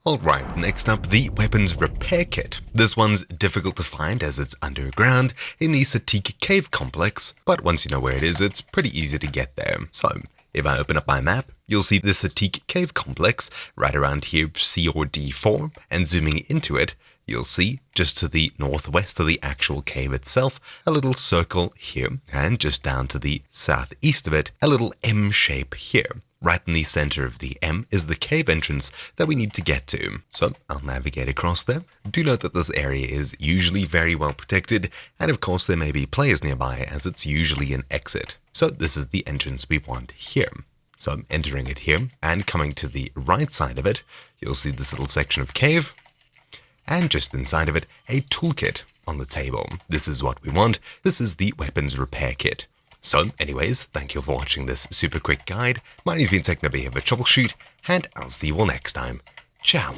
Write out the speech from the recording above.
Alright, next up, the weapons repair kit. This one's difficult to find as it's underground in the Satik cave complex, but once you know where it is, it's pretty easy to get there. So, if I open up my map, you'll see the Satik cave complex right around here, C or D4, and zooming into it, you'll see, just to the northwest of the actual cave itself, a little circle here, and just down to the southeast of it, a little M shape here. Right in the center of the M is the cave entrance that we need to get to. So I'll navigate across there. Do note that this area is usually very well protected, and of course there may be players nearby as it's usually an exit. So this is the entrance we want here. So I'm entering it here, and coming to the right side of it, you'll see this little section of cave, and just inside of it, a toolkit on the table. This is what we want. This is the weapons repair kit. So, anyways, thank you for watching this super quick guide. My name's been Technobi here for Troubleshoot, and I'll see you all next time. Ciao.